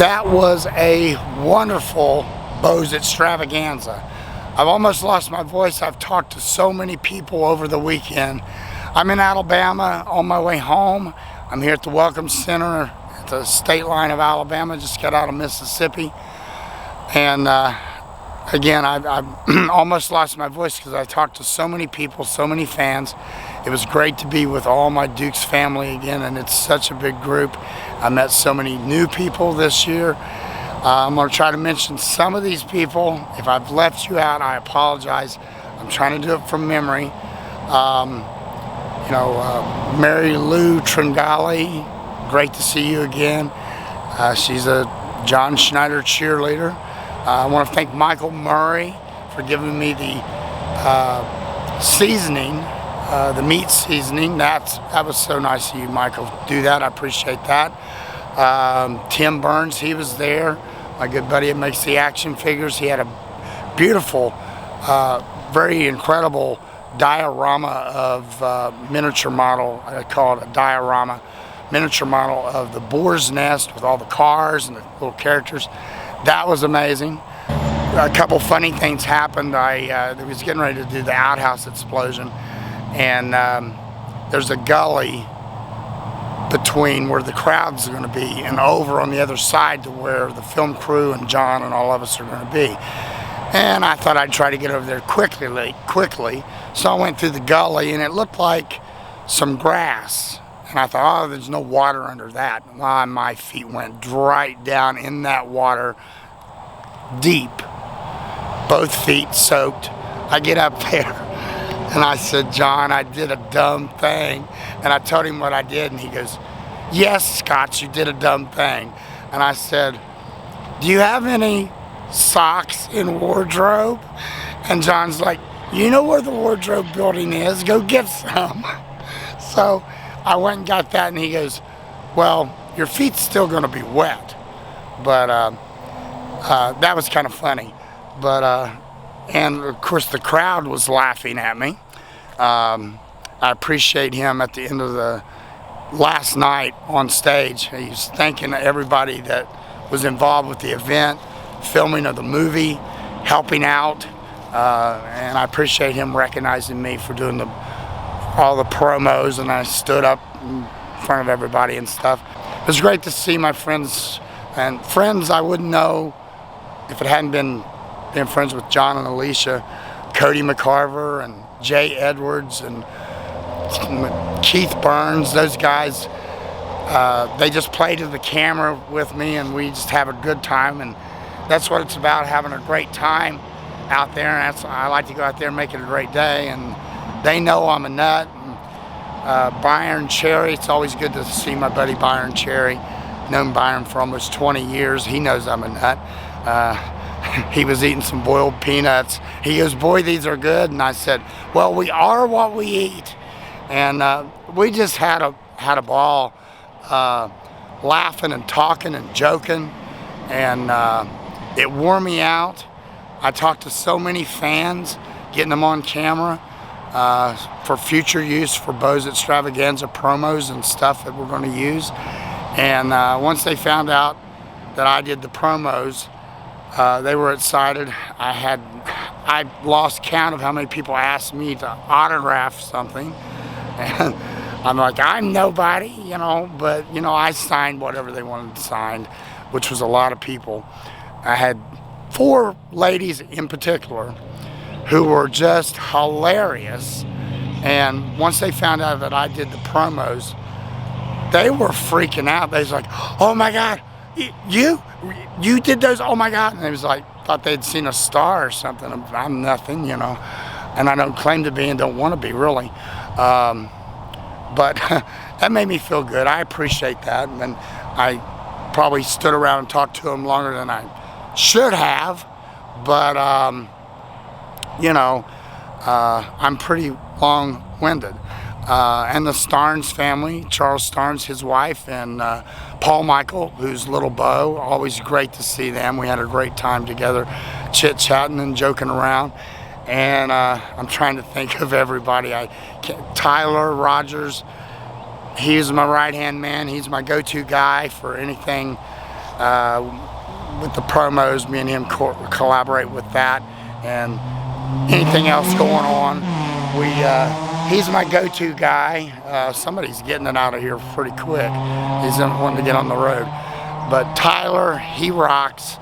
That was a wonderful Bose Extravaganza. I've almost lost my voice. I've talked to so many people over the weekend. I'm in Alabama on my way home. I'm here at the Welcome Center at the state line of Alabama, just got out of Mississippi. And again, I've almost lost my voice because I talked to so many people, so many fans. It was great to be with all my Dukes family again, and it's such a big group. I met so many new people this year. I'm going to try to mention some of these people. If I've left you out, I apologize. I'm trying to do it from memory. Mary Lou Tringali, great to see you again. She's a John Schneider cheerleader. I want to thank Michael Murray for giving me the seasoning, the meat seasoning. That was so nice of you, Michael, to do that. I appreciate that. Tim Burns, he was there. My good buddy that makes the action figures. He had a beautiful, very incredible diorama of miniature model. I call it a diorama, miniature model of the boar's nest with all the cars and the little characters. That was amazing. A couple funny things happened. I was getting ready to do the outhouse explosion, and there's a gully between where the crowd's going to be and over on the other side to where the film crew and John and all of us are going to be. And I thought I'd try to get over there quickly. So I went through the gully, and it looked like some grass. And I thought, oh, there's no water under that. My feet went right down in that water, deep. Both feet soaked. I get up there, and I said, John, I did a dumb thing. And I told him what I did, and he goes, yes, Scott, you did a dumb thing. And I said, do you have any socks in wardrobe? And John's like, you know where the wardrobe building is, go get some. So I went and got that, and he goes, well, your feet's still going to be wet. But that was kind of funny. But and of course the crowd was laughing at me. I appreciate him at the end of the last night on stage. He was thanking everybody that was involved with the event, filming of the movie, helping out, and I appreciate him recognizing me for doing all the promos, and I stood up in front of everybody and stuff. It was great to see my friends, and friends I wouldn't know if it hadn't been friends with John and Alicia, Cody McCarver and Jay Edwards and Keith Burns. Those guys, they just play to the camera with me, and we just have a good time, and that's what it's about, having a great time out there. And I like to go out there and make it a great day, and they know I'm a nut. And, Byron Cherry, it's always good to see my buddy Byron Cherry. Known Byron for almost 20 years. He knows I'm a nut. He was eating some boiled peanuts. He goes, boy, these are good. And I said, well, we are what we eat. And we just had a ball laughing and talking and joking. And it wore me out. I talked to so many fans, getting them on camera for future use for Bose Extravaganza promos and stuff that we're going to use. And once they found out that I did the promos, they were excited. I lost count of how many people asked me to autograph something. And I'm like, I'm nobody, but I signed whatever they wanted signed, which was a lot of people. I had 4 ladies in particular who were just hilarious. And once they found out that I did the promos, they were freaking out. They was like, oh my God, you did those, oh my God. And they was like, thought they'd seen a star or something. I'm nothing, and I don't claim to be and don't want to be really. But that made me feel good. I appreciate that. And then I probably stood around and talked to them longer than I should have. But, I'm pretty long-winded. And the Starnes family, Charles Starnes, his wife, and Paul Michael, who's little Bo, always great to see them. We had a great time together, chit-chatting and joking around. And I'm trying to think of everybody. Tyler Rogers, he's my right-hand man. He's my go-to guy for anything with the promos. Me and him collaborate with that, and anything else going on, he's my go-to guy. Somebody's getting it out of here pretty quick. He's wanting to get on the road. But Tyler, he rocks,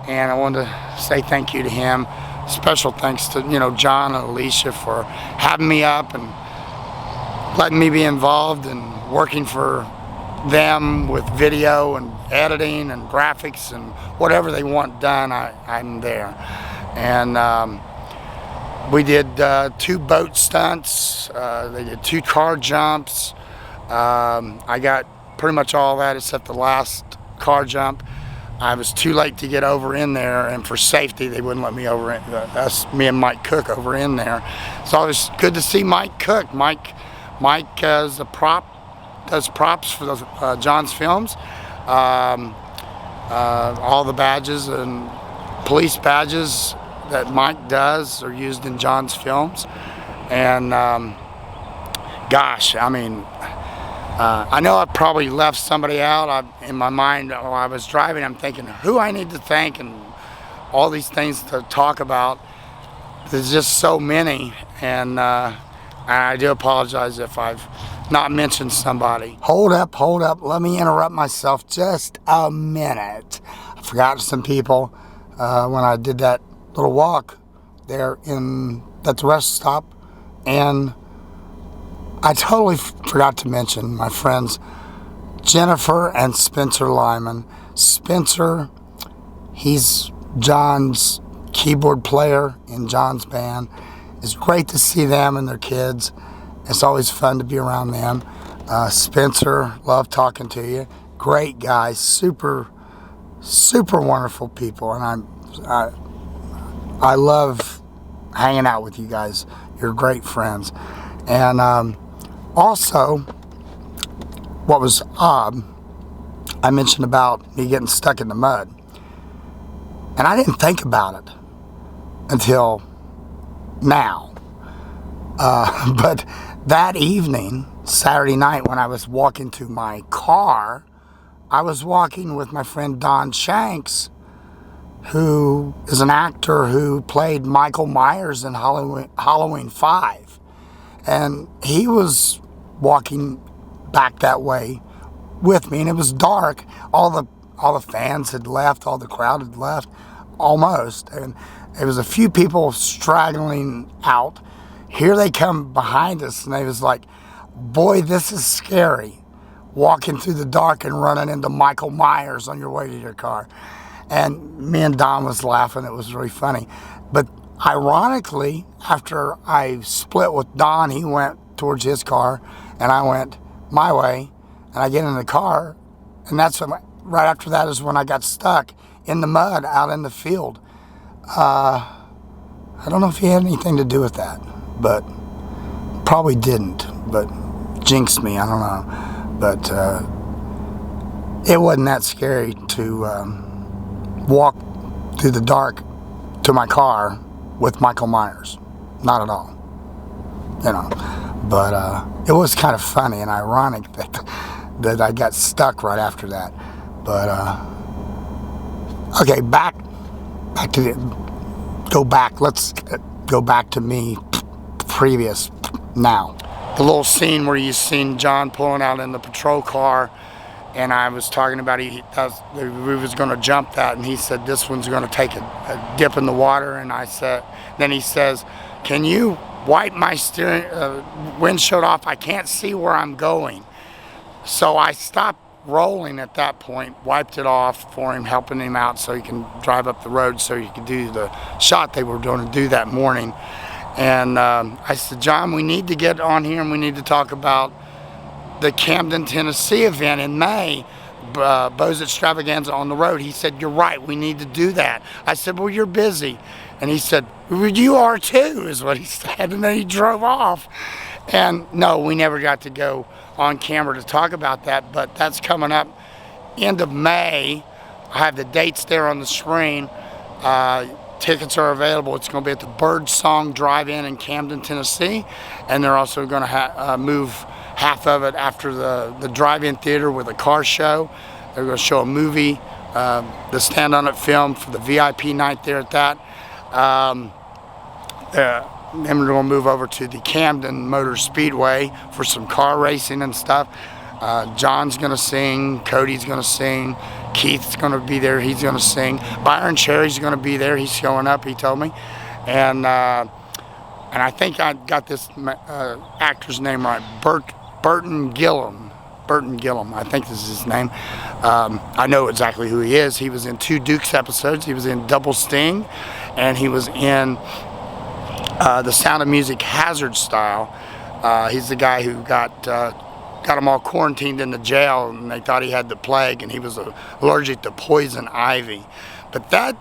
and I wanted to say thank you to him. Special thanks to John and Alicia for having me up and letting me be involved and working for them with video and editing and graphics and whatever they want done. I'm there. And we did 2 boat stunts. They did 2 car jumps. I got pretty much all that except the last car jump. I was too late to get over in there, and for safety they wouldn't let me over me and Mike Cook over in there. So it was good to see Mike Cook. Mike is a does props for John's films. All the badges and police badges that Mike does are used in John's films. And gosh, I mean, I know I probably left somebody out. In my mind, while I was driving, I'm thinking who I need to thank and all these things to talk about. There's just so many, and I do apologize if I've not mentioned somebody. Hold up, let me interrupt myself just a minute. I forgot some people when I did that little walk there at the rest stop, and I totally forgot to mention my friends Jennifer and Spencer Lyman. Spencer, he's John's keyboard player in John's band. It's great to see them and their kids. It's always fun to be around them. Spencer, love talking to you. Great guys, super wonderful people, and I love hanging out with you guys. You're great friends. And also, what was odd, I mentioned about me getting stuck in the mud, and I didn't think about it until now. But that evening, Saturday night, when I was walking to my car, I was walking with my friend Don Shanks, who is an actor who played Michael Myers in Halloween 5. And he was walking back that way with me, and it was dark. All the fans had left, all the crowd had left, almost. And there was a few people straggling out. Here they come behind us, and they was like, boy, this is scary, walking through the dark and running into Michael Myers on your way to your car. And me and Don was laughing. It was really funny. But ironically, after I split with Don, he went towards his car, and I went my way, and I get in the car, and that's when, right after that is when I got stuck in the mud out in the field. I don't know if he had anything to do with that, but probably didn't, but jinxed me, I don't know. But it wasn't that scary to walk through the dark to my car with Michael Myers. Not at all, but it was kind of funny and ironic that I got stuck right after that. But okay, let's go back to me previous now. The little scene where you seen John pulling out in the patrol car, and I was talking about we was going to jump that, and he said this one's going to take a dip in the water, and then he says, can you wipe my steering windshield off? I can't see where I'm going. So I stopped rolling at that point, wiped it off for him, helping him out so he can drive up the road so he could do the shot they were going to do that morning. And I said, John, we need to get on here and we need to talk about the Camden, Tennessee event in May, Bo's Extravaganza on the road. He said, you're right, we need to do that. I said, well, you're busy. And he said, well, you are too, is what he said. And then he drove off. And no, we never got to go on camera to talk about that, but that's coming up end of May. I have the dates there on the screen. Tickets are available. It's going to be at the Bird Song Drive-In in Camden, Tennessee, and they're also going to move half of it after the drive-in theater with a car show. They're going to show a movie the Stand On It film for the VIP night there at that. Then we're going to move over to the Camden Motor Speedway for some car racing and stuff. John's going to sing, Cody's going to sing, Keith's going to be there, he's going to sing. Byron Cherry's going to be there, he's showing up, he told me. And I think I got this actor's name right, Burton Gillum. Burton Gillum, I think this is his name. I know exactly who he is. He was in 2 Dukes episodes. He was in Double Sting, and he was in The Sound of Music Hazard Style. He's the guy who got them all quarantined in the jail, and they thought he had the plague, and he was allergic to poison ivy. But that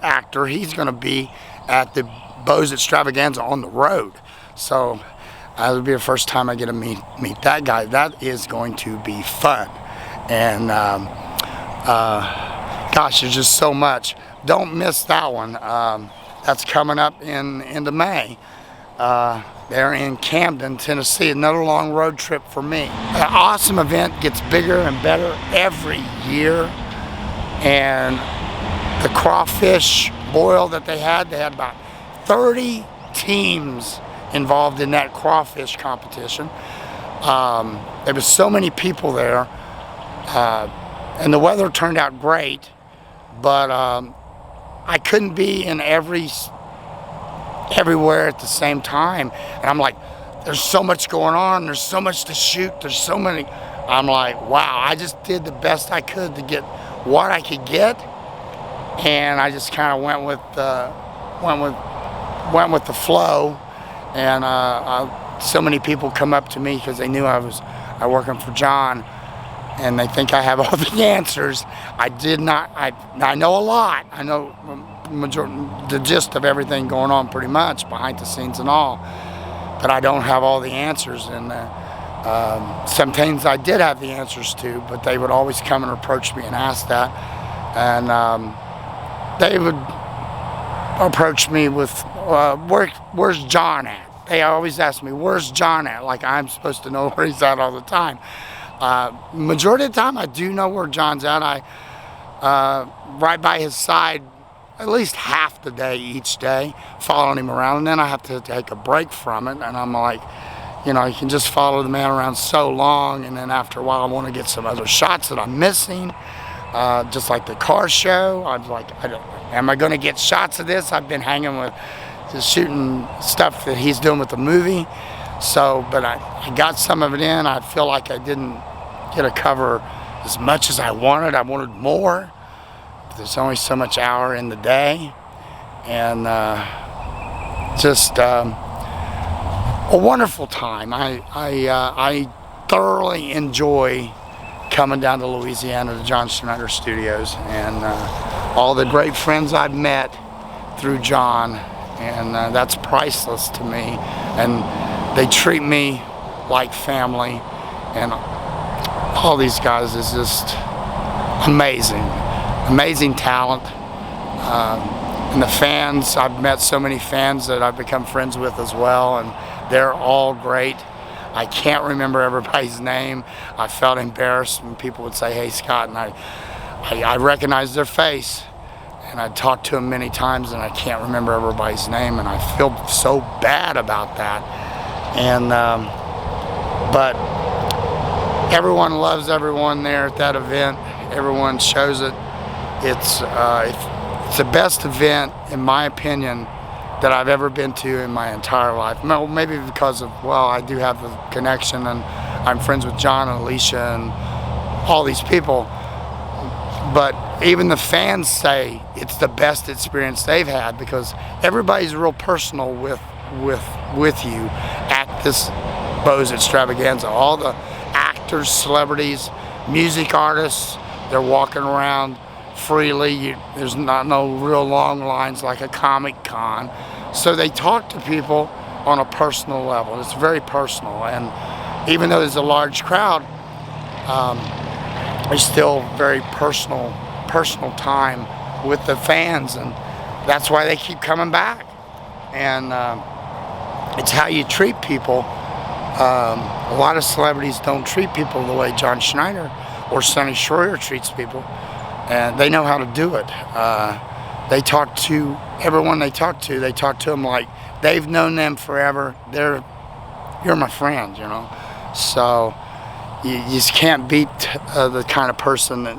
actor, he's going to be at the Bose Extravaganza on the road. So it'll be the first time I get to meet that guy. That is going to be fun. And gosh, there's just so much. Don't miss that one. That's coming up into May. They're in Camden, Tennessee. Another long road trip for me. An awesome event, gets bigger and better every year. And the crawfish boil that they had about 30 teams involved in that crawfish competition. There was so many people there, and the weather turned out great, but I couldn't be in everywhere at the same time. And I'm like, there's so much going on, there's so much to shoot, there's so many. I'm like, wow, I just did the best I could to get what I could get, and I just kind of went with the flow. And so many people come up to me because they knew I was working for John, and they think I have all the answers. I did not. I know a lot. I know the gist of everything going on pretty much behind the scenes and all, but I don't have all the answers. And some things I did have the answers to, but they would always come and approach me and ask that. And they would approach me with, where's John at? They always ask me, where's John at? Like I'm supposed to know where he's at all the time. Majority of the time I do know where John's at. I right by his side at least half the day each day, following him around, and then I have to take a break from it, and I'm like, you know, you can just follow the man around so long, and then after a while I want to get some other shots that I'm missing. Just like the car show, I was like, am I going to get shots of this? I've been hanging with, just shooting stuff that he's doing with the movie. So, but I got some of it in. I feel like I didn't get to cover as much as I wanted. I wanted more. But there's only so much hour in the day, and just a wonderful time. I thoroughly enjoy coming down to Louisiana to John Schneider Studios, and all the great friends I've met through John, and that's priceless to me. And they treat me like family, and all these guys is just amazing, amazing talent. And the fans, I've met so many fans that I've become friends with as well, and they're all great. I can't remember everybody's name. I felt embarrassed when people would say, hey Scott, and I recognized their face, and I talked to them many times, and I can't remember everybody's name, and I feel so bad about that. And but everyone loves everyone there at that event. Everyone shows it. It's the best event, in my opinion, that I've ever been to in my entire life. Maybe because of, well, I do have the connection, and I'm friends with John and Alicia and all these people. But even the fans say it's the best experience they've had, because everybody's real personal with you at this Bose Extravaganza. All the actors, celebrities, music artists, they're walking around freely. There's not no real long lines like a Comic-Con. So they talk to people on a personal level. It's very personal, and even though there's a large crowd, it's still very personal time with the fans, and that's why they keep coming back. And it's how you treat people. A lot of celebrities don't treat people the way John Schneider or Sonny Schroyer treats people. and they know how to do it. They talk to everyone they talk to them like they've known them forever. You're my friend, you know. So you just can't beat the kind of person that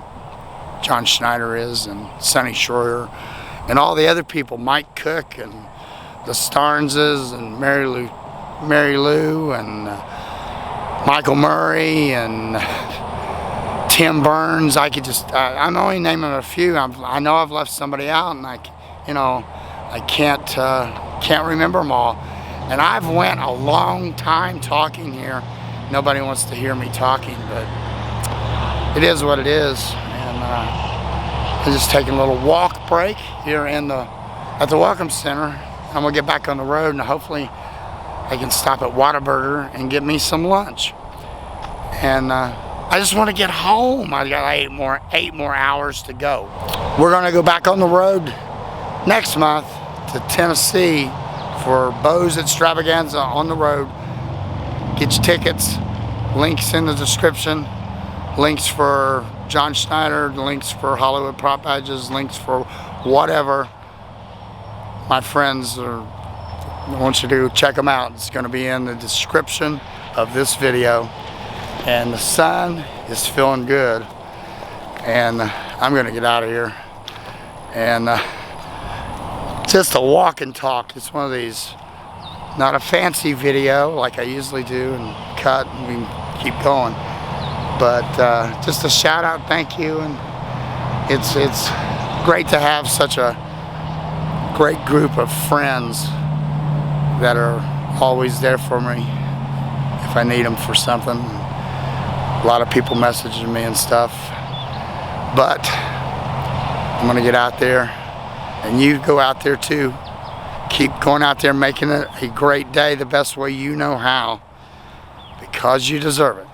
John Schneider is, and Sonny Schroyer, and all the other people, Mike Cook, and the Starneses, and Mary Lou, and Michael Murray, and Tim Burns. I'm only naming a few. I know I've left somebody out, and I can't remember them all. And I've went a long time talking here. Nobody wants to hear me talking, but it is what it is. And I'm just taking a little walk break here at the Welcome Center. I'm gonna get back on the road, and hopefully I can stop at Whataburger and get me some lunch. And I just want to get home. I got 8 more hours to go. We're gonna go back on the road next month to Tennessee for Bo's Extravaganza on the road. Get your tickets, links in the description, links for John Schneider, links for Hollywood Prop Badges, links for whatever. My friends I want you to check them out. It's going to be in the description of this video. And the sun is feeling good, and I'm going to get out of here. And just a walk and talk. It's one of these, not a fancy video like I usually do and cut and we keep going, but just a shout out, thank you. And it's great to have such a great group of friends that are always there for me if I need them for something. A lot of people messaging me and stuff, but I'm gonna get out there, and you go out there too. Keep going out there, making it a great day the best way you know how, because you deserve it.